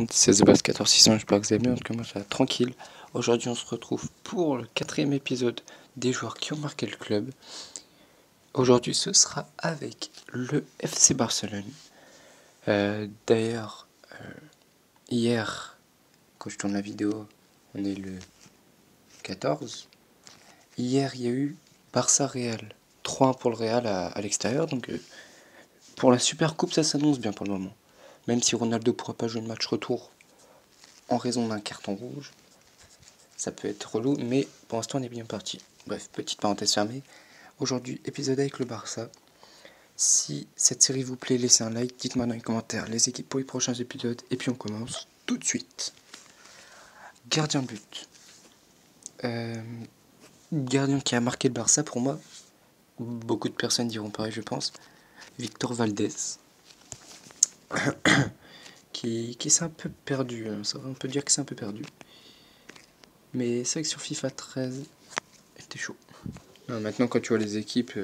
monde, c'est TheBass14600, j'espère que vous allez bien, en tout cas moi ça va tranquille. Aujourd'hui on se retrouve pour le 4e épisode des joueurs qui ont marqué le club. Aujourd'hui ce sera avec le FC Barcelone. D'ailleurs, hier, quand je tourne la vidéo, on est le 14. Hier il y a eu Barça-Real, 3-1 pour le Real à l'extérieur, donc pour la Super Coupe ça s'annonce bien pour le moment. Même si Ronaldo ne pourra pas jouer le match retour en raison d'un carton rouge, ça peut être relou, mais pour l'instant on est bien parti. Bref, petite parenthèse fermée. Aujourd'hui, épisode avec le Barça. Si cette série vous plaît, laissez un like, dites-moi dans les commentaires les équipes pour les prochains épisodes, et puis on commence tout de suite. Gardien de but. Gardien qui a marqué le Barça pour moi. Beaucoup de personnes diront pareil, je pense. Victor Valdés. qui s'est un peu perdu, on peut dire que c'est un peu perdu. Mais c'est vrai que sur FIFA 13, c'était chaud. Non, maintenant quand tu vois les équipes,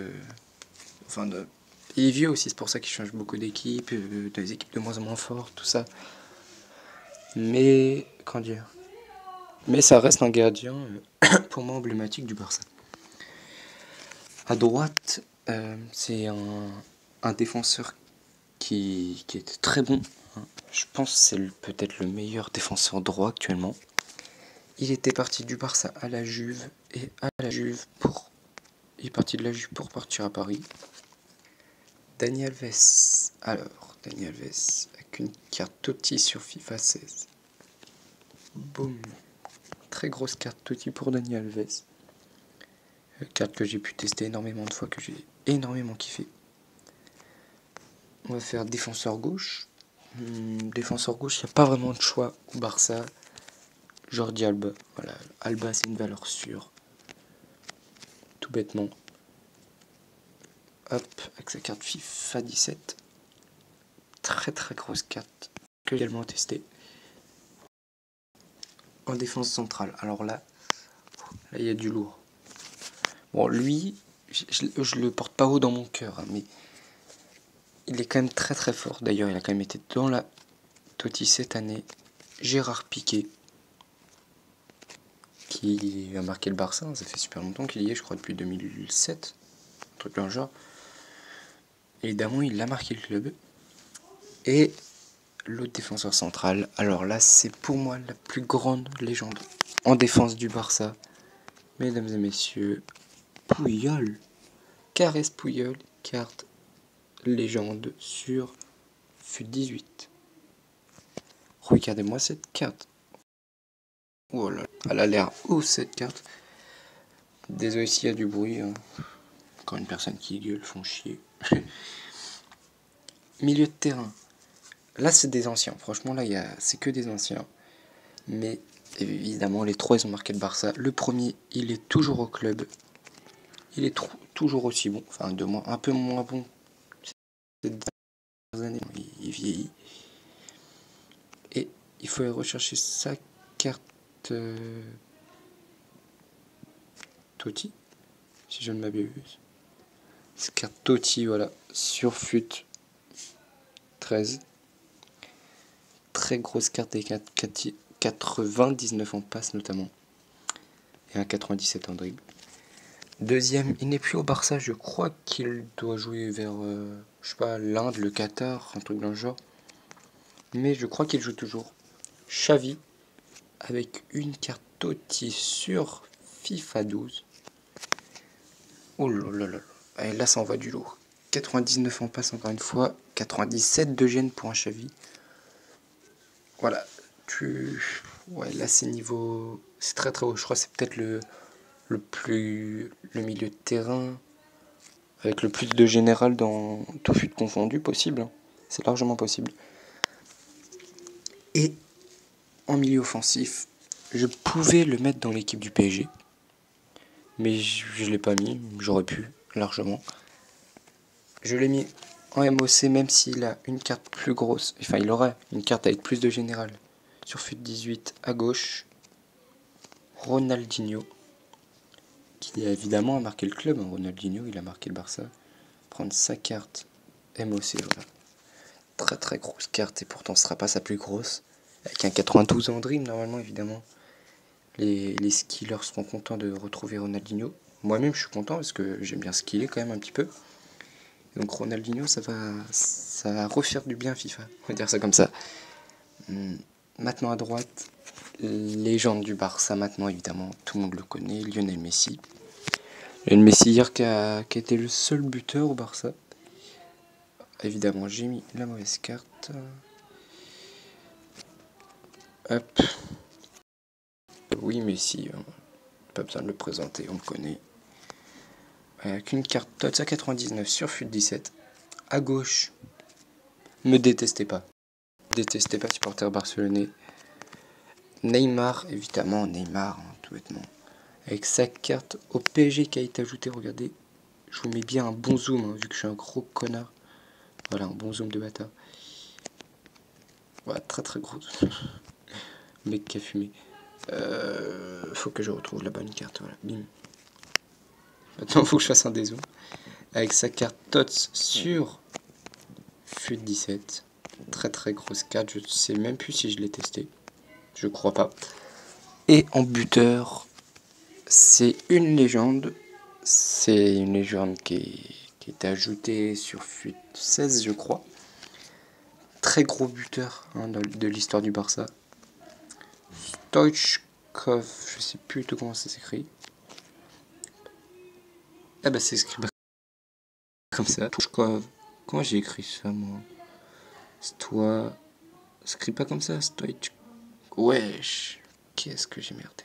il est vieux aussi, c'est pour ça qu'il change beaucoup d'équipes, des équipes de moins en moins fortes, tout ça. Mais, comment dire, mais ça reste un gardien, pour moi, emblématique du Barça. À droite, c'est un défenseur qui est très bon. Je pense que c'est peut-être le meilleur défenseur droit actuellement. Il était parti du Barça à la Juve, et à la Juve il est parti de la Juve pour partir à Paris. Dani Alves. Alors, Dani Alves avec une carte Totti sur FIFA 16. Boum. Très grosse carte Totti pour Dani Alves. Carte que j'ai pu tester énormément de fois, que j'ai énormément kiffé. On va faire défenseur gauche. Défenseur gauche, il n'y a pas vraiment de choix au Barça. Jordi Alba. Voilà, Alba c'est une valeur sûre. Tout bêtement. Hop, avec sa carte FIFA 17. Très très grosse carte que j'ai également testé. En défense centrale, alors là il y a du lourd. Bon, lui, je le porte pas haut dans mon cœur, hein, mais il est quand même très très fort. D'ailleurs, il a quand même été dans la Totti cette année. Gérard Piqué, qui a marqué le Barça, ça fait super longtemps qu'il y est, je crois depuis 2007, un truc dans le genre. Évidemment, il a marqué le club. Et l'autre défenseur central, alors là, c'est pour moi la plus grande légende en défense du Barça. Mesdames et messieurs, Puyol. Carles Puyol, carte légende sur FUT18. Regardez-moi cette carte. Oh là là, elle a l'air haut cette carte. Désolé s'il y a du bruit. Hein. Encore une personne qui gueule, font chier. Milieu de terrain. Là, c'est des anciens. Franchement, là, c'est que des anciens. Mais évidemment, les trois, ils ont marqué le Barça. Le premier, il est toujours au club. Il est toujours aussi bon. Enfin, un peu moins bon. Ces dernières années, il vieillit. Et il faut aller rechercher sa carte Totti, si je ne m'abuse. Sa carte Totti, voilà, sur FUT 13. Très grosse carte des 99 en passe notamment. Et un 97 en dribble. Deuxième, il n'est plus au Barça, je crois qu'il doit jouer vers, je sais pas, l'Inde, le Qatar, un truc dans le genre. Mais je crois qu'il joue toujours. Xavi, avec une carte Totti sur FIFA 12. Oh là là là. Et là, ça envoie du lourd. 99 en passe encore une fois. 97 de gêne pour un Xavi. Voilà. Ouais, là, c'est niveau... C'est très très haut. Je crois que c'est peut-être le milieu de terrain avec le plus de général dans tout fut confondu possible. C'est largement possible. Et en milieu offensif, je pouvais le mettre dans l'équipe du PSG. Mais je ne l'ai pas mis. J'aurais pu, largement. Je l'ai mis en MOC, même s'il a une carte plus grosse. Enfin, il aurait une carte avec plus de général. Sur FUT 18 à gauche, Ronaldinho, qui a évidemment marqué le club. Ronaldinho, il a marqué le Barça. Prendre sa carte MOC, voilà. Très très grosse carte, et pourtant ce sera pas sa plus grosse. Avec un 92 en dream, normalement, évidemment. Les skillers seront contents de retrouver Ronaldinho. Moi-même, je suis content parce que j'aime bien skiller quand même un petit peu. Donc Ronaldinho, ça va refaire du bien FIFA. On va dire ça comme ça. Maintenant à droite, légende du Barça maintenant, évidemment. Tout le monde le connaît, Lionel Messi. Lionel Messi hier qui a été le seul buteur au Barça. Évidemment, j'ai mis la mauvaise carte. Hop. Oui, Messi, pas besoin de le présenter, on le connaît. Avec une carte TOTS 99 sur FUT 17. À gauche, me détestez pas. Détestez pas, supporter barcelonais. Neymar, évidemment, Neymar, hein, tout bêtement. Avec sa carte au PSG qui a été ajoutée, regardez. Je vous mets bien un bon zoom, hein, vu que je suis un gros connard. Voilà, un bon zoom de bâtard. Voilà, très très gros. Le mec qui a fumé. Faut que je retrouve la bonne carte, voilà, bim. Maintenant, faut que je fasse un dézoom. Avec sa carte TOTS sur FUT 17. Très très grosse carte, je sais même plus si je l'ai testé. Je crois pas. Et en buteur, c'est une légende. C'est une légende qui est ajoutée sur FUT 16, je crois. Très gros buteur hein, de l'histoire du Barça. Stoichkov, je sais plus tout comment ça s'écrit. Ah bah c'est écrit comme ça. Stoichkov. Comment j'ai écrit ça moi? Ça s'écrit pas comme ça, Stoichkov. Wesh. Qu'est-ce que j'ai merdé.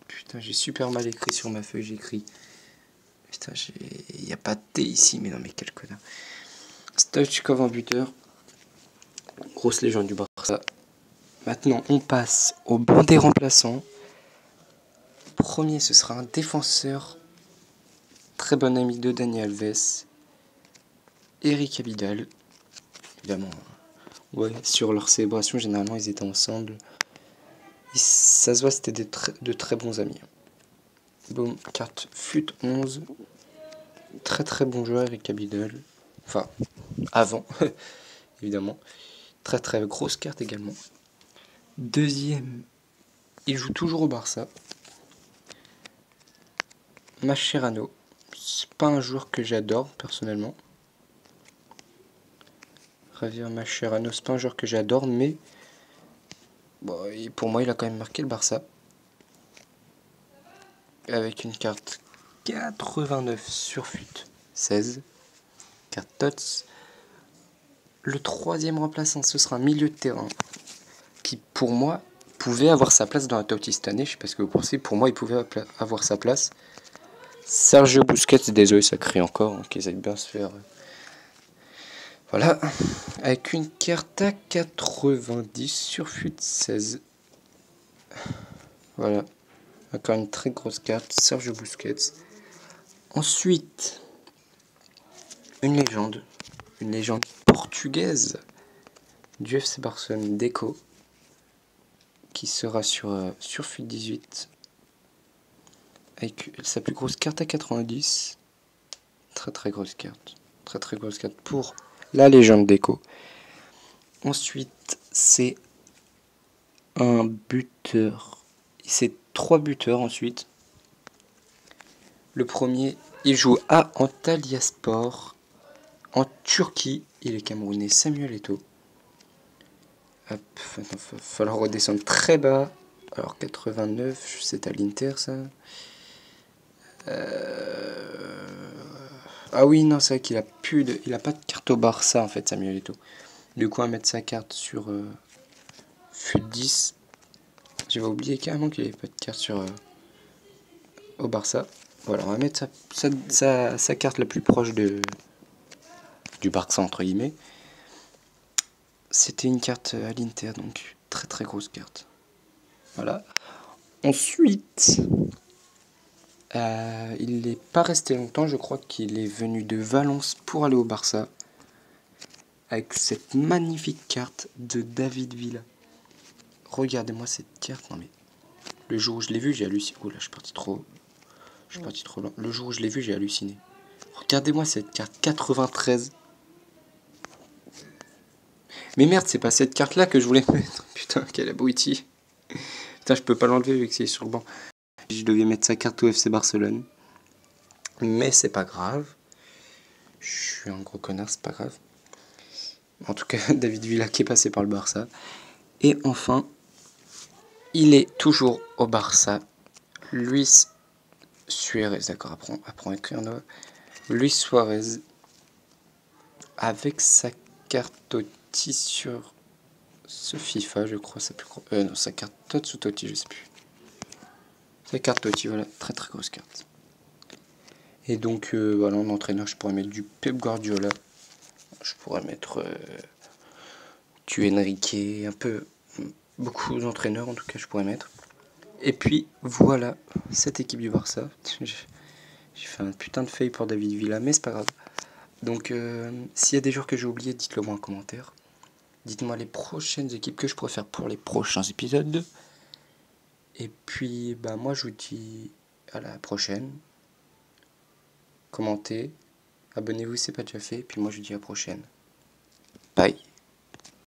Putain, j'ai super mal écrit sur ma feuille, j'ai écrit. Putain, il n'y a pas de T ici, mais non, mais quel connard. Stoichkov en buteur. Grosse légende du Barça. Maintenant, on passe au banc des remplaçants. Premier, ce sera un défenseur. Très bon ami de Dani Alves. Eric Abidal. Évidemment. Ouais, sur leur célébration, généralement, ils étaient ensemble. Ça se voit, c'était de très bons amis. Boom, carte FUT 11. Très très bon joueur, Eric Abidal. Enfin, avant, évidemment. Très très grosse carte également. Deuxième, il joue toujours au Barça. Mascherano. C'est pas un joueur que j'adore personnellement. Javier Mascherano, c'est pas un joueur que j'adore, mais bon, pour moi, il a quand même marqué le Barça. Avec une carte 89 sur FUT 16. Carte TOTS. Le troisième remplaçant, ce sera un milieu de terrain qui, pour moi, pouvait avoir sa place dans la TOTS cette année. Je sais pas ce que vous pensez. Pour moi, il pouvait avoir sa place. Sergio Busquets, désolé, ça crie encore, hein, qu'ils aillent bien se faire. Voilà, avec une carte à 90 sur FUT 16. Voilà, encore une très grosse carte, Sergio Busquets. Ensuite, une légende portugaise du FC Barcelone, Deco, qui sera sur FUT 18. Avec sa plus grosse carte à 90. Très très grosse carte. Très très grosse carte pour la légende Deco. Ensuite, c'est un buteur. C'est 3 buteurs ensuite. Le premier, il joue à Antalyaspor en Turquie. Il est camerounais, Samuel Eto'o. Hop, il va falloir redescendre très bas. Alors 89, c'est à l'Inter ça. Ah oui, non, c'est vrai qu'il a il a pas de carte au Barça en fait, Samuel Eto'o. Du coup, on va mettre sa carte sur FUT 10. J'avais oublié carrément qu'il n'avait pas de carte sur au Barça. Voilà, on va mettre sa carte la plus proche du Barça entre guillemets. C'était une carte à l'Inter, donc très très grosse carte. Voilà. Ensuite, il n'est pas resté longtemps, je crois qu'il est venu de Valence pour aller au Barça. Avec cette magnifique carte de David Villa. Regardez-moi cette carte, non mais... Le jour où je l'ai vu, j'ai halluciné. Oh là, je suis parti trop loin. Le jour où je l'ai vu, j'ai halluciné. Regardez-moi cette carte 93. Mais merde, c'est pas cette carte là que je voulais mettre. Putain, quel abruti. Putain, je peux pas l'enlever vu que c'est sur le banc. Je devais mettre sa carte au FC Barcelone. Mais c'est pas grave. Je suis un gros connard, c'est pas grave. En tout cas, David Villa qui est passé par le Barça. Et enfin, il est toujours au Barça. Luis Suarez, d'accord, apprends à écrire. Luis Suarez avec sa carte Totti sur ce FIFA, je crois, c'est plus gros. Non, sa carte Totti ou Totti, je sais plus. Sa carte Totti, voilà, très très grosse carte. Et donc, voilà, en entraîneur, je pourrais mettre du Pep Guardiola. Je pourrais mettre du Enrique, un peu, beaucoup d'entraîneurs en tout cas, je pourrais mettre. Et puis, voilà, cette équipe du Barça. J'ai fait un putain de fail pour David Villa, mais c'est pas grave. Donc, s'il y a des joueurs que j'ai oubliés, dites-le moi en commentaire. Dites-moi les prochaines équipes que je pourrais faire pour les prochains épisodes. Et puis, bah, moi, je vous dis à la prochaine. Commentez, abonnez-vous si c'est pas déjà fait. Et puis moi, je vous dis à la prochaine. Bye.